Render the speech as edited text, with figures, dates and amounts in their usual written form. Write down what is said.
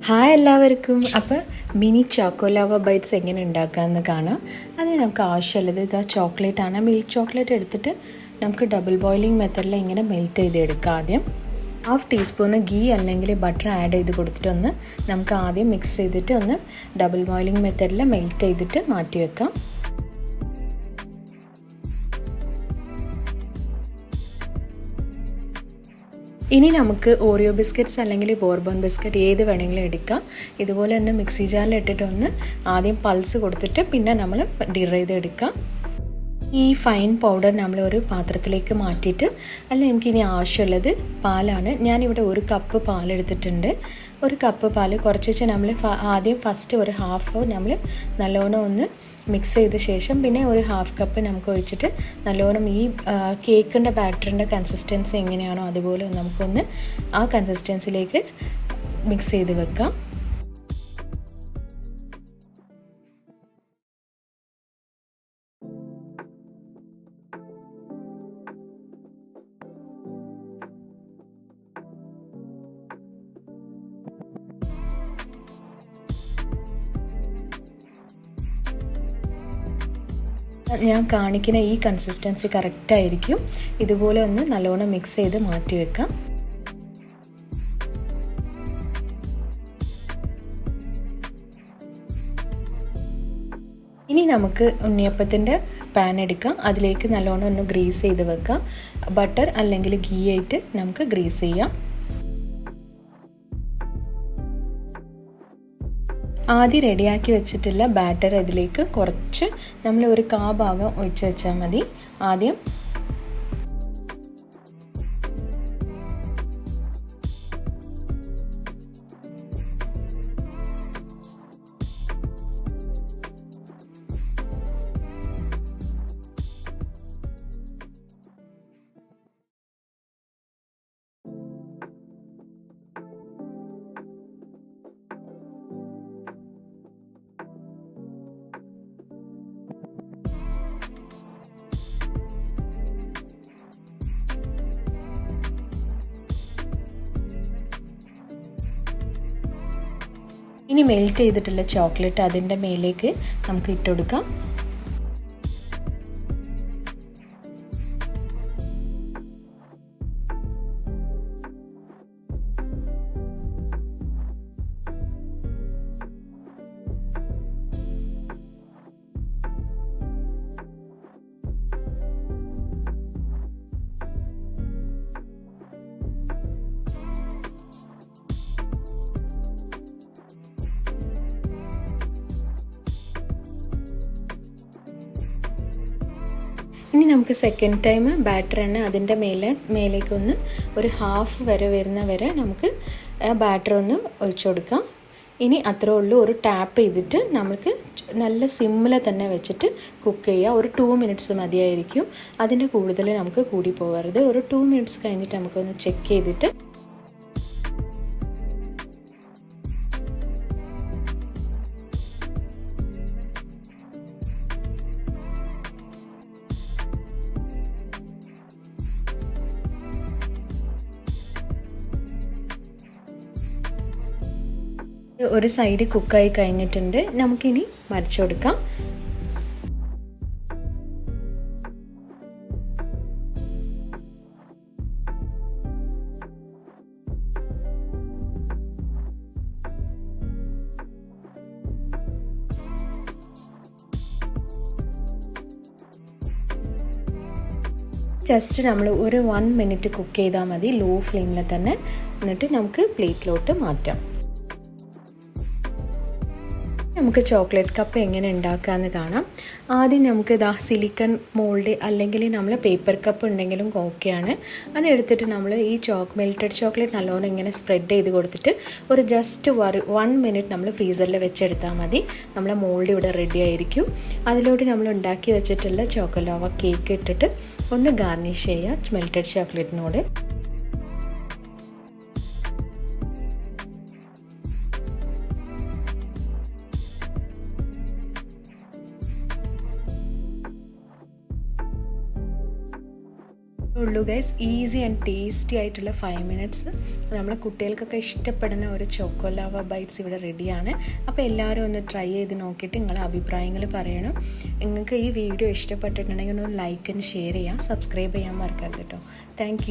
Hi എല്ലാവർക്കും. അപ്പോൾ mini choco lava bytes എങ്ങനെ ഉണ്ടാക്കാമെന്ന് കാണാം. അതിന് നമുക്ക് ആവശ്യമുള്ളത് ഇതാ ചോക്ലേറ്റാണ്. മിൽക്ക് ചോക്ലേറ്റ് എടുത്തിട്ട് നമുക്ക് ഡബിൾ ബോയിലിംഗ് മെത്തഡിൽ ഇങ്ങനെ മെൽറ്റ് ചെയ്തെടുക്കാം. ആദ്യം 1/2 ടീസ്പൂണ് ഗീ അല്ലെങ്കിൽ ബട്ടർ ആഡ് ചെയ്ത് കൊടുത്തിട്ടൊന്ന് നമുക്ക് ആദ്യം മിക്സ് ചെയ്തിട്ട് ഒന്ന് ഡബിൾ ബോയിലിംഗ് മെത്തഡിൽ മെൽറ്റ് ചെയ്തിട്ട് മാറ്റി വെക്കാം. ഇനി നമുക്ക് ഓറിയോ ബിസ്ക്കറ്റ്സ് അല്ലെങ്കിൽ ബോർബൺ ബിസ്ക്കറ്റ് ഏത് വേണമെങ്കിലും എടുക്കാം. ഇതുപോലെ തന്നെ മിക്സി ജാറിൽ ഇട്ടിട്ടൊന്ന് ആദ്യം പൾസ് കൊടുത്തിട്ട് പിന്നെ നമ്മൾ ഡിർ ചെയ്തെടുക്കാം. ഈ ഫൈൻ പൗഡർ നമ്മൾ ഒരു പാത്രത്തിലേക്ക് മാറ്റിയിട്ട് നമുക്കിനി ആവശ്യമുള്ളത് പാലാണ്. ഞാനിവിടെ 1 കപ്പ് പാലെടുത്തിട്ടുണ്ട്. 1 കപ്പ് പാൽ കുറച്ച് നമ്മൾ ആദ്യം ഫസ്റ്റ് ഒരു ഹാഫ് നമ്മൾ നല്ലോണം ഒന്ന് മിക്സ് ചെയ്ത ശേഷം പിന്നെ ഒരു 1/2 കപ്പ് നമുക്ക് ഒഴിച്ചിട്ട് നല്ലോണം ഈ കേക്കിൻ്റെ ബാറ്ററിൻ്റെ കൺസിസ്റ്റൻസി എങ്ങനെയാണോ അതുപോലെ നമുക്കൊന്ന് ആ കൺസിസ്റ്റൻസിലേക്ക് മിക്സ് ചെയ്ത് വെക്കാം. ഞാൻ കാണിക്കുന്ന ഈ കൺസിസ്റ്റൻസി കറക്റ്റായിരിക്കും. ഇതുപോലെ ഒന്ന് നല്ലോണം മിക്സ് ചെയ്ത് മാറ്റി വെക്കാം. ഇനി നമുക്ക് ഉണ്ണിയപ്പത്തിൻ്റെ പാൻ എടുക്കാം. അതിലേക്ക് നല്ലോണം ഒന്ന് ഗ്രീസ് ചെയ്ത് വെക്കാം. ബട്ടർ അല്ലെങ്കിൽ ഗീ ആയിട്ട് നമുക്ക് ഗ്രീസ് ചെയ്യാം. ആദ്യം റെഡിയാക്കി വെച്ചിട്ടുള്ള ബാറ്റർ ഇതിലേക്ക് കുറച്ച് നമ്മൾ ഒരു 1/4 ഭാഗം ഒഴിച്ച് വെച്ചാൽ മതി. ആദ്യം ഇനി മെൽറ്റ് ചെയ്തിട്ടുള്ള ചോക്ലേറ്റ് അതിൻ്റെ മേലേക്ക് നമുക്ക് ഇട്ട് കൊടുക്കാം. ഇനി നമുക്ക് സെക്കൻഡ് ടൈം ബാറ്റർ തന്നെ അതിൻ്റെ മേലേക്കൊന്ന് ഒരു 1/2 വരെ വരുന്ന വരെ നമുക്ക് ബാറ്റർ ഒന്ന് ഒഴിച്ചു കൊടുക്കാം. ഇനി അത്രേ ഉള്ളൂ. ഒരു ടാപ്പ് ചെയ്തിട്ട് നമുക്ക് നല്ല സിമ്മിൽ തന്നെ വെച്ചിട്ട് കുക്ക് ചെയ്യുക. ഒരു 2 മിനിറ്റ്സ് മതിയായിരിക്കും. അതിൻ്റെ കൂടുതൽ നമുക്ക് കൂടി പോകരുത്. ഒരു 2 മിനിറ്റ്സ് കഴിഞ്ഞിട്ട് നമുക്കൊന്ന് ചെക്ക് ചെയ്തിട്ട് ഒരു സൈഡ് കുക്കായി കഴിഞ്ഞിട്ടുണ്ട്. നമുക്കിനി മറിച്ചു കൊടുക്കാം. ജസ്റ്റ് നമ്മൾ ഒരു 1 മിനിറ്റ് കുക്ക് ചെയ്താൽ മതി, ലോ ഫ്ലെയിമിൽ തന്നെ. എന്നിട്ട് നമുക്ക് പ്ലേറ്റിലോട്ട് മാറ്റാം. നമുക്ക് ചോക്ലേറ്റ് കപ്പ് എങ്ങനെ ഉണ്ടാക്കാമെന്ന് കാണാം. ആദ്യം നമുക്ക് സിലിക്കൺ മോൾഡ് അല്ലെങ്കിൽ നമ്മൾ പേപ്പർ കപ്പ് ഉണ്ടെങ്കിലും ഓക്കെയാണ്. അതെടുത്തിട്ട് നമ്മൾ ഈ മെൽറ്റഡ് ചോക്ലേറ്റ് നല്ലോണം ഇങ്ങനെ സ്പ്രെഡ് ചെയ്ത് കൊടുത്തിട്ട് ഒരു ജസ്റ്റ് 1 മിനിറ്റ് നമ്മൾ ഫ്രീസറിൽ വെച്ചെടുത്താൽ മതി. നമ്മളെ മോൾഡ് ഇവിടെ റെഡി ആയിരിക്കും. അതിലോട്ട് നമ്മൾ ഉണ്ടാക്കി വെച്ചിട്ടുള്ള ചോക്കോലാവ കേക്ക് ഇട്ടിട്ട് ഒന്ന് ഗാർണിഷ് ചെയ്യുക മെൽറ്റഡ് ചോക്ലേറ്റിനോട്. ഉള്ളൂ ഗൈസ്. ഈസി ആൻഡ് ടേസ്റ്റി ആയിട്ടുള്ള 5 മിനിറ്റ്സ് നമ്മളെ കുട്ടികൾക്കൊക്കെ ഇഷ്ടപ്പെടുന്ന ഒരു ചോക്കോലാവ ബൈറ്റ്സ് ഇവിടെ റെഡിയാണ്. അപ്പോൾ എല്ലാവരും ഒന്ന് ട്രൈ ചെയ്ത് നോക്കിയിട്ട് നിങ്ങളെ അഭിപ്രായങ്ങൾ പറയണം. നിങ്ങൾക്ക് ഈ വീഡിയോ ഇഷ്ടപ്പെട്ടിട്ടുണ്ടെങ്കിൽ ഒന്ന് ലൈക്ക് ആൻഡ് ഷെയർ ചെയ്യാം, സബ്സ്ക്രൈബ് ചെയ്യാൻ മറക്കരുത് കേട്ടോ. താങ്ക്